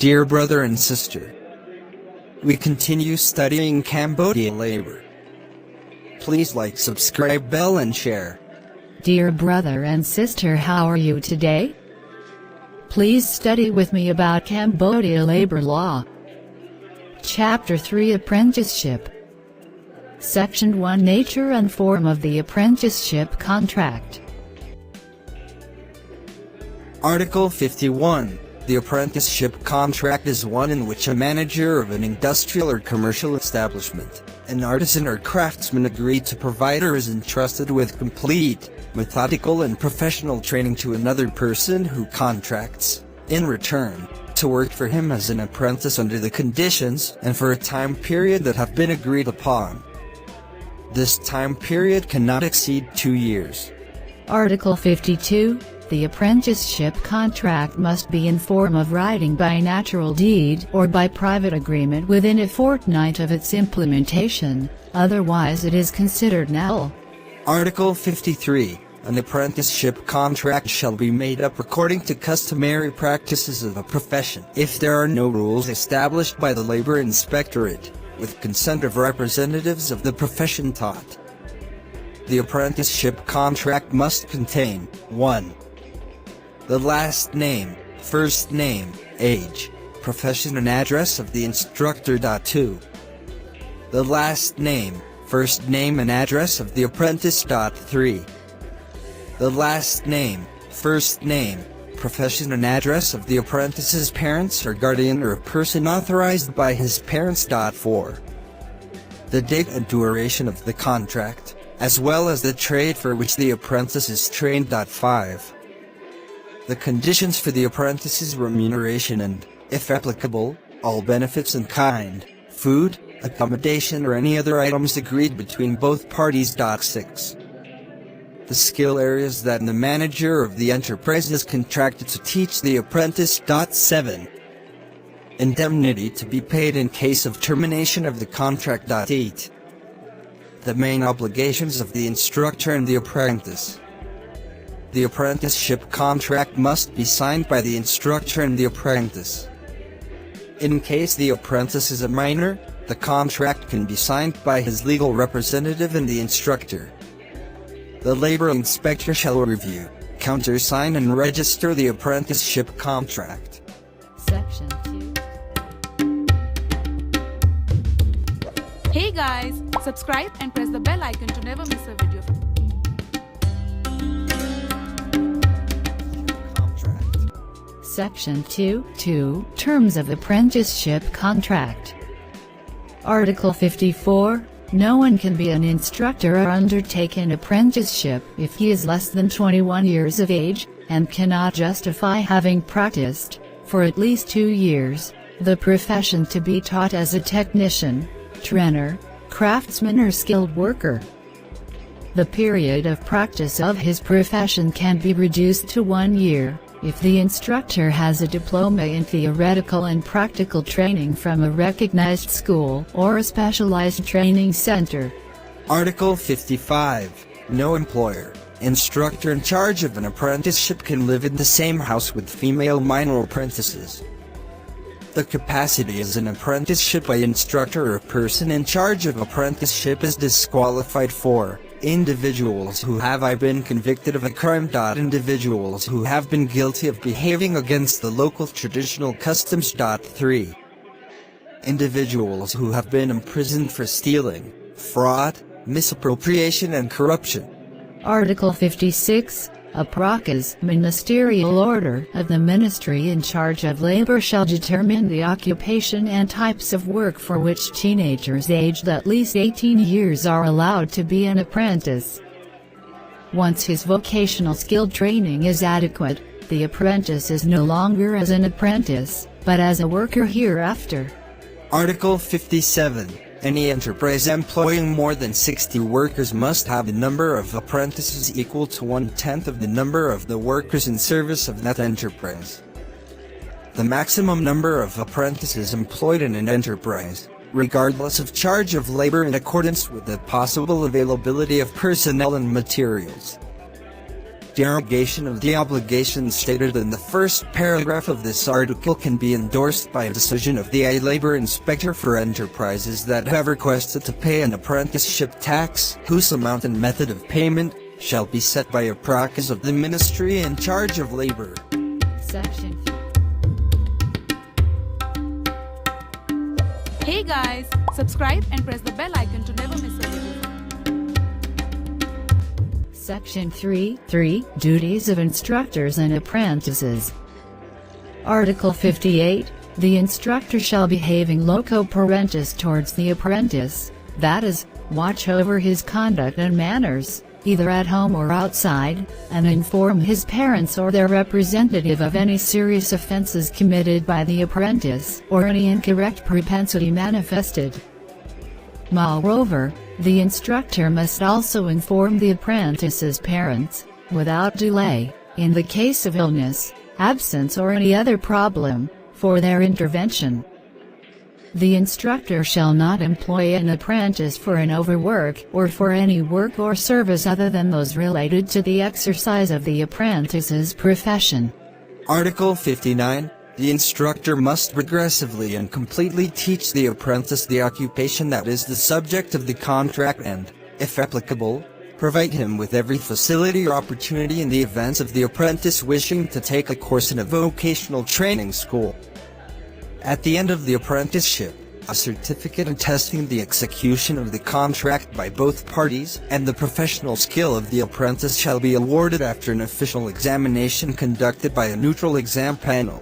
Dear brother and sister, we continue studying Cambodian labor. Please like, subscribe, bell and share. Dear brother and sister, how are you today? Please study with me about Cambodia labor law. Chapter 3 Apprenticeship. Section 1 Nature and form of the apprenticeship contract. Article 51. The apprenticeship contract is one in which a manager of an industrial or commercial establishment, an artisan or craftsman agree to provide or is entrusted with complete, methodical and professional training to another person who contracts, in return, to work for him as an apprentice under the conditions and for a time period that have been agreed upon. This time period cannot exceed 2 years. Article 52. The apprenticeship contract must be in form of writing by natural deed or by private agreement within a fortnight of its implementation, otherwise it is considered null. Article 53. An apprenticeship contract shall be made up according to customary practices of a profession if there are no rules established by the Labor Inspectorate, with consent of representatives of the profession taught. The apprenticeship contract must contain 1. The last name, first name, age, profession and address of the instructor. 2. The last name, first name and address of the apprentice. 3. The last name, first name, profession and address of the apprentice's parents or guardian or a person authorized by his parents. 4. The date and duration of the contract, as well as the trade for which the apprentice is trained. 5. The conditions for the apprentice's remuneration and, if applicable, all benefits in kind, food, accommodation or any other items agreed between both parties. 6. The skill areas that the manager of the enterprise is contracted to teach the apprentice. 7. Indemnity to be paid in case of termination of the contract. 8. The main obligations of the instructor and the apprentice. The apprenticeship contract must be signed by the instructor and the apprentice. In case the apprentice is a minor, the contract can be signed by his legal representative and the instructor. The labor inspector shall review, countersign and register the apprenticeship contract. Section 2. Hey guys, subscribe and press the bell icon to never miss a video. Section 2 Terms of apprenticeship contract. Article 54. No one can be an instructor or undertake an apprenticeship if he is less than 21 years of age, and cannot justify having practiced, for at least 2 years, the profession to be taught as a technician, trainer, craftsman or skilled worker. The period of practice of his profession can be reduced to 1 year, if the instructor has a diploma in theoretical and practical training from a recognized school or a specialized training center. Article 55. No employer, instructor in charge of an apprenticeship can live in the same house with female minor apprentices. The capacity as an apprenticeship by instructor or person in charge of apprenticeship is disqualified for individuals who have been convicted of a crime. Individuals who have been guilty of behaving against the local traditional customs. 3. Individuals who have been imprisoned for stealing, fraud, misappropriation and corruption. Article 56. A PROCA's ministerial order of the ministry in charge of labor shall determine the occupation and types of work for which teenagers aged at least 18 years are allowed to be an apprentice. Once his vocational skill training is adequate, the apprentice is no longer as an apprentice, but as a worker hereafter. Article 57. Any enterprise employing more than 60 workers must have a number of apprentices equal to 1/10 of the number of the workers in service of that enterprise. The maximum number of apprentices employed in an enterprise, regardless of charge of labor in accordance with the possible availability of personnel and materials. derogation of the obligations stated in the first paragraph of this article can be endorsed by a decision of the Labor Inspector for enterprises that have requested to pay an apprenticeship tax, whose amount and method of payment shall be set by APPRENTICES of the Ministry in charge of Labor. Section. Hey guys, subscribe and press the bell icon to never miss a video. Section 3. Duties of instructors and apprentices. Article 58. The instructor shall behave in loco parentis towards the apprentice, that is, watch over his conduct and manners, either at home or outside, and inform his parents or their representative of any serious offenses committed by the apprentice, or any incorrect propensity manifested. Moreover, the instructor must also inform the apprentice's parents, without delay, in the case of illness, absence or any other problem, for their intervention. The instructor shall not employ an apprentice for an overwork or for any work or service other than those related to the exercise of the apprentice's profession. Article 59. The instructor must progressively and completely teach the apprentice the occupation that is the subject of the contract and, if applicable, provide him with every facility or opportunity in the event of the apprentice wishing to take a course in a vocational training school. At the end of the apprenticeship, a certificate attesting the execution of the contract by both parties and the professional skill of the apprentice shall be awarded after an official examination conducted by a neutral exam panel.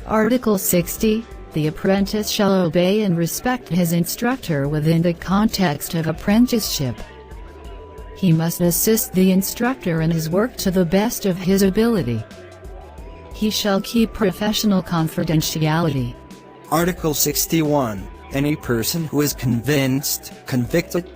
Article 60. The apprentice shall obey and respect his instructor within the context of apprenticeship. He must assist the instructor in his work to the best of his ability. He shall keep professional confidentiality. Article 61. Any person who is convicted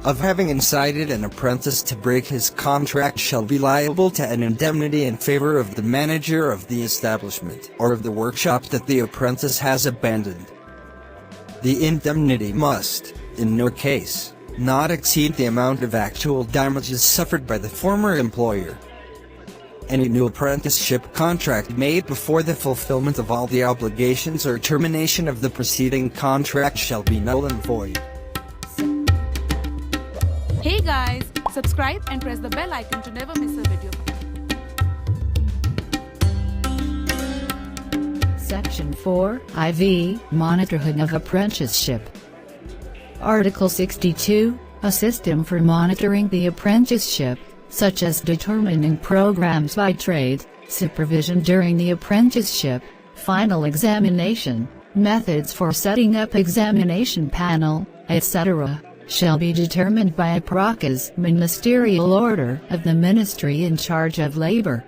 of having incited an apprentice to break his contract shall be liable to an indemnity in favor of the manager of the establishment or of the workshop that the apprentice has abandoned. The indemnity must, in no case, not exceed the amount of actual damages suffered by the former employer. Any new apprenticeship contract made before the fulfillment of all the obligations or termination of the preceding contract shall be null and void. Hey guys, subscribe and press the bell icon to never miss a video. Section 4. IV. Monitoring of apprenticeship. Article 62. A system for monitoring the apprenticeship, such as determining programs by trade, supervision during the apprenticeship, final examination, methods for setting up examination panel, etc., shall be determined by APPRENTICES ministerial order of the Ministry in charge of Labor.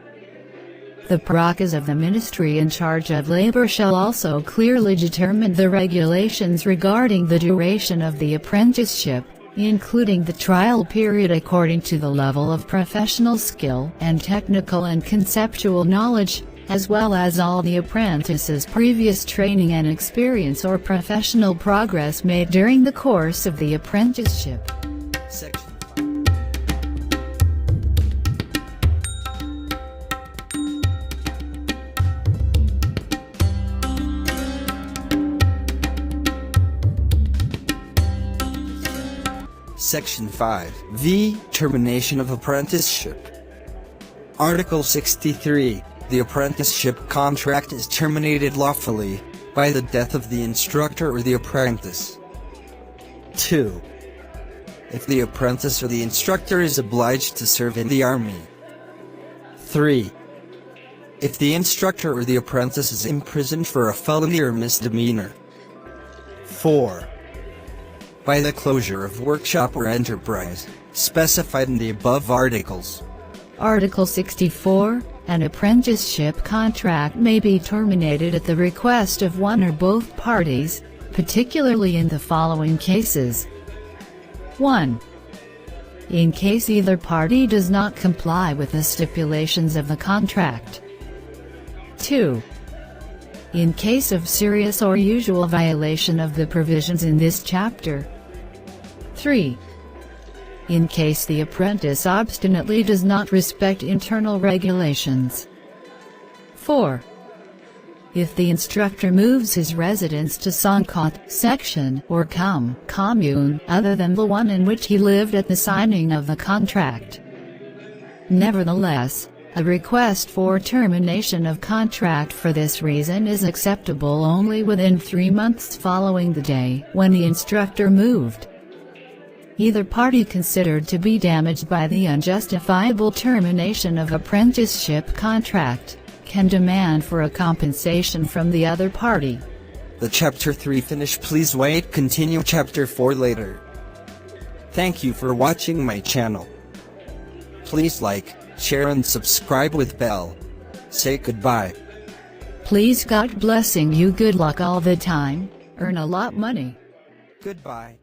The APPRENTICES of the Ministry in charge of Labor shall also clearly determine the regulations regarding the duration of the apprenticeship, including the trial period according to the level of professional skill and technical and conceptual knowledge, as well as all the apprentice's previous training and experience or professional progress made during the course of the apprenticeship. Section 5. V. Termination of apprenticeship. Article 63. The apprenticeship contract is terminated lawfully by the death of the instructor or the apprentice. 2. If the apprentice or the instructor is obliged to serve in the army. 3. If the instructor or the apprentice is imprisoned for a felony or misdemeanor. 4. By the closure of workshop or enterprise, specified in the above articles. Article 64. An apprenticeship contract may be terminated at the request of one or both parties, particularly in the following cases. 1. In case either party does not comply with the stipulations of the contract. 2. In case of serious or usual violation of the provisions in this chapter. 3. in case the apprentice obstinately does not respect internal regulations. 4. If the instructor moves his residence to Songkot section or commune other than the one in which he lived at the signing of the contract. Nevertheless, a request for termination of contract for this reason is acceptable only within 3 months following the day when the instructor moved. Either party considered to be damaged by the unjustifiable termination of apprenticeship contract can demand for a compensation from the other party. The chapter 3 finished. Please wait, continue chapter 4 later. Thank you for watching my channel. Please like, share and subscribe with bell. Say goodbye. Please God blessing you, good luck all the time, earn a lot money. Goodbye.